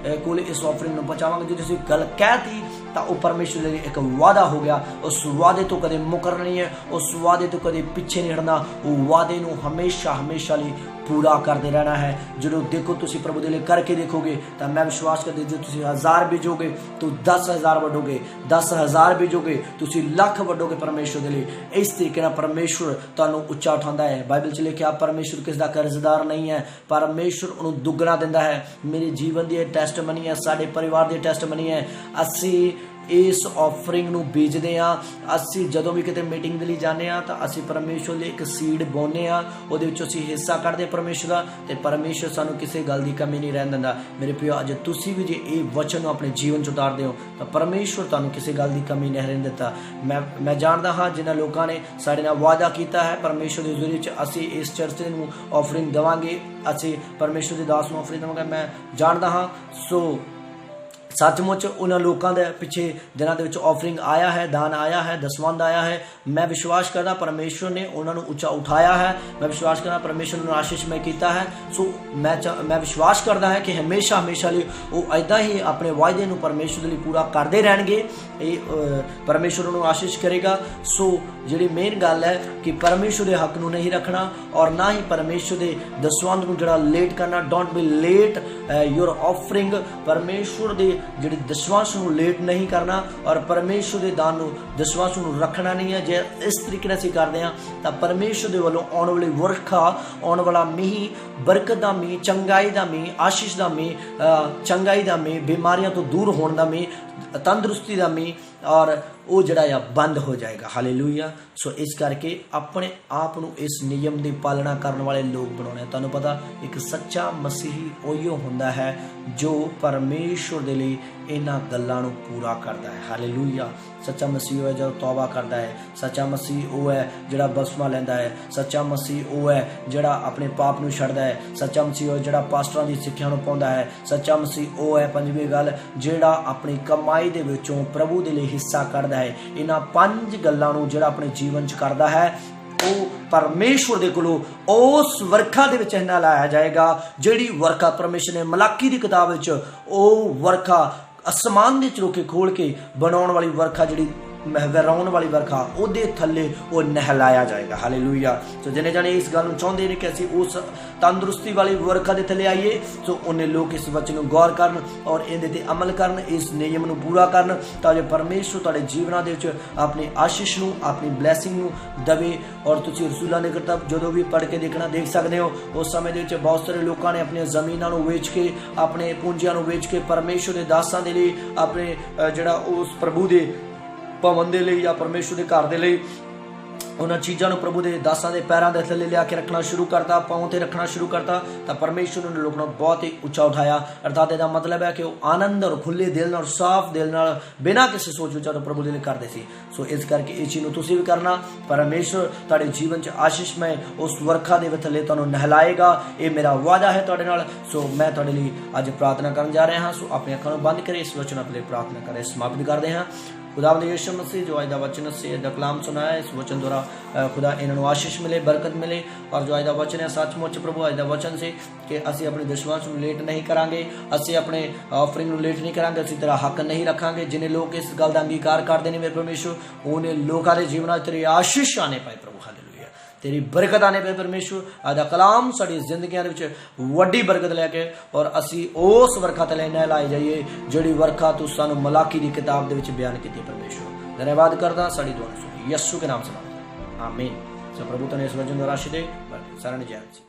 ਕੋਲ ਇਸ ਆਫਰਿੰਗ ਨੂੰ ਪਹੁੰਚਾਵਾਂਗਾ। ਜਦੋਂ ਅਸੀਂ ਗੱਲ ਕਹਿਤੀ ਤਾਂ ਉਹ ਪਰਮੇਸ਼ਰ ਦੇ ਲਈ ਇੱਕ ਵਾਅਦਾ ਹੋ ਗਿਆ। ਉਸ ਵਾਅਦੇ ਤੋਂ ਕਦੇ ਮੁਕਰਨਾ ਨਹੀਂ ਹੈ, ਉਸ ਵਾਅਦੇ ਤੋਂ ਕਦੇ ਪਿੱਛੇ ਨਹੀਂ ਹਟਣਾ। ਉਹ ਵਾਅਦੇ ਨੂੰ ਹਮੇਸ਼ਾ ਲਈ पूरा करते रहना है। जो देखो तुसी प्रभु दे लिए करके देखोगे तो मैं विश्वास करते जो तुसी 1000 बीजोगे तो 10,000 वडोगे, 10,000 बीजोगे तुसी लाख वडोगे परमेश्वर दे लिए। इस तरीके नाल परमेश्वर तुहानू उच्चा उठांदा है। बाइबल च लिखिया परमेश्वर किस दा कर्जदार नहीं है, परमेश्वर उन्हें दुगना दिंदा है। मेरे जीवन दी टेस्टमनी है, साडे परिवार दी टेस्टमनी है। असी इस ऑफरिंग ਨੂੰ ਬੀਜਦੇ ਹਾਂ। ਅਸੀਂ ਜਦੋਂ ਵੀ ਕਿਤੇ ਮੀਟਿੰਗ ਦੇ ਲਈ ਜਾਂਦੇ ਹਾਂ ਤਾਂ ਅਸੀਂ ਪਰਮੇਸ਼ਵਰ ਲਈ ਇੱਕ ਸੀਡ ਬੋਨੇ ਆ, ਉਹਦੇ ਵਿੱਚੋਂ ਅਸੀਂ ਹਿੱਸਾ ਕੱਢਦੇ ਪਰਮੇਸ਼ਵਰ ਦਾ, ਤੇ ਪਰਮੇਸ਼ਵਰ ਸਾਨੂੰ ਕਿਸੇ ਗੱਲ ਦੀ ਕਮੀ ਨਹੀਂ ਰਹਿਣ ਦਿੰਦਾ। ਮੇਰੇ ਪਿਓ, ਅੱਜ ਤੁਸੀਂ ਵੀ ਜੇ ਇਹ ਵਚਨ ਨੂੰ ਆਪਣੇ ਜੀਵਨ 'ਚ ਉਤਾਰਦੇ ਹੋ ਤਾਂ ਪਰਮੇਸ਼ਵਰ ਤੁਹਾਨੂੰ ਕਿਸੇ ਗੱਲ ਦੀ ਕਮੀ ਨਹੀਂ ਰਹਿਣ ਦਿੱਤਾ। ਮੈਂ ਜਾਣਦਾ ਹਾਂ ਜਿਨ੍ਹਾਂ ਲੋਕਾਂ ਨੇ ਸਾਡੇ ਨਾਲ ਵਾਅਦਾ ਕੀਤਾ ਹੈ ਪਰਮੇਸ਼ਵਰ ਦੇ ਜ਼ਰੀਏ 'ਚ ਅਸੀਂ ਇਸ ਚਰਚ ਨੂੰ ਆਫਰਿੰਗ ਦੇਵਾਂਗੇ, ਅਸੀਂ ਪਰਮੇਸ਼ਵਰ ਦੇ ਦਾਸ ਨੂੰ ਆਫਰਿੰਗ ਦੇਵਾਂਗੇ। ਮੈਂ ਜਾਣਦਾ ਹਾਂ। ਸੋ सचमुच उन्होंने लोगों के पिछे दिनों के ऑफरिंग आया है, दान आया है, दसवंध आया है। मैं विश्वास करता परमेश्वर ने उन्होंने उच्चा उठाया है। मैं विश्वास करता परमेश्वर ने आशीषमय किया है। सो मैं विश्वास करता है कि हमेशा हमेशा लिए वो ऐदा ही अपने वायदे को परमेश्वर लिए पूरा करते रहेंगे। परमेश्वर उन्होंने आशीष करेगा। सो जी मेन गल है कि परमेश्वर के हक को नहीं रखना और ना ही परमेश्वर के दसवंध को जो लेट करना। Don't be let your offering. परमेश्वर के जिहड़ी दसवंश नूं लेट नहीं करना और परमेश्वर के दान नूं दसवंश नूं रखना नहीं है। जे इस तरीके असीं करदे हां तां परमेश्वर दे वल्लों आउण वाली वर्खा, आउण वाला मींह, बरकत दा मींह, चंगाई दा मींह, आशीष दा मींह, चंगाई दा मींह, बीमारियां तो दूर होण दा मींह, तंदुरुस्ती दा मींह और वो जड़ा आ बंद हो जाएगा। हालेलुया। सो इस करके अपने आप को इस नियम की पालना करने वाले लोग बनाने। तुहानूं पता एक सच्चा मसीही उहिओ हुंदा है जो परमेश्वर दे लई इन्हां गल्लां नूं पूरा करता है। हालेलुया। सच्चा मसीह वो है जो तौबा करता है। सच्चा मसीह वो है जिहड़ा बपतिस्मा लैंदा है। सच्चा मसीह वो है जिहड़ा अपने पाप नूं छड्डदा है। सच्चा मसीह वो जिहड़ा पास्टरां दी सिੱਖਿਆ नूं पाउंदा है। सच्चा मसीह वो है पंजवीं गल जिहड़ा अपनी कमाई दे विचों प्रभु दे लई हिस्सा कढदा है। इन्हां 5 गल्लां नूं जिहड़ा अपने जीवन च करदा है वो परमेश्वर दे कोलों उस वर्खा दे विच इन्ना लाया जाएगा जिहड़ी वर्खा परमेश्वर ने मलाकी दी किताब विच वो वर्खा आसमान दे चरोके खोल के बनाउण वाली वर्खा जिहड़ी महवराउण वाली वर्खा उहदे थल्ले वो नहलाया जाएगा। हालेलुया। तो जिन्हें जाने इस गल चाहते हैं कि असीं उस तंदुरुस्ती वाली वर्खा के थल्ले आइए। सो उन्हें लोग इस वचन को गौर करन और इहदे ते अमल करन, इस नियम को पूरा करन तां जो परमेश्वर तुहाडे जीवनां दे विच अपनी आशीष नूं, अपनी ब्लैसिंग नूं दवे। और तुसीं रसूलां दे किताब जदों भी पढ़ के देखना देख सकते हो उस समय दे विच बहुत सारे लोगों ने अपनी जमीनां नूं वेच के, अपने पूंजियां नूं वेच के परमेश्वर के दासां दे लई, अपने जिहड़ा उस प्रभु दे भवन दे लई या परमेश्वर के घर दे लई उन्होंने चीज़ों को प्रभु के दासां के पैरों के थले लिया के रखना शुरू करता, पाँव से रखना शुरू करता। तो परमेश्वर ने लोगों को बहुत ही उच्चा उठाया। अर्थात इसका मतलब है कि वो आनंद और खुले दिल और साफ दिल बिना किसी सोच विचार प्रभु के लिए करते थे। सो इस करके इस चीज़ को तुसीं भी करना। परमेश्वर तुहाडे जीवन च आशीषमय उस वर्खा के थले तुहानूं नहलाएगा। ये मेरा वादा है तुहाडे नाल। सो मैं तुहाडे लिए अज प्रार्थना करन जा रहा हाँ। सो अपनी अखां नूं बंद करें, इस वचन अपने प्रार्थना करें, समाप्त करते हैं। खुदावंद यीशु मसीह जो अज का वचन से कलाम सुनाया, इस वचन द्वारा खुदा इन्होंने आशीष मिले, बरकत मिले। और जो अज का वचन है सचमुच प्रभु अज का वचन से कि असी अपने दसवंश को लेट नहीं करांगे, असी अपने ऑफरिंग को लेट नहीं करांगे, असी तेरा हक नहीं रखांगे। जिन्हें लोग इस गल का अंगीकार करते हैं मेरे परमेश्वर उन्हें लोगों के जीवन तेरी आशीष आने पाए प्रभु। हालेलुया। तेरी बरकत आने पे परमेश्वर अदा कलाम साड़ी जिंदगियों के वड्डी बरकत लैके और असी उस वर्खा तले नहलाए जाइए जिहड़ी वर्खा तू सानू मलाकी की किताब दे विच बयान की परमेश्वर। धन्यवाद करदा साड़ी दुआ सुनी यीशु के नाम से आमीन। प्रभु तने इस वचन राशि दे सारा ने जय।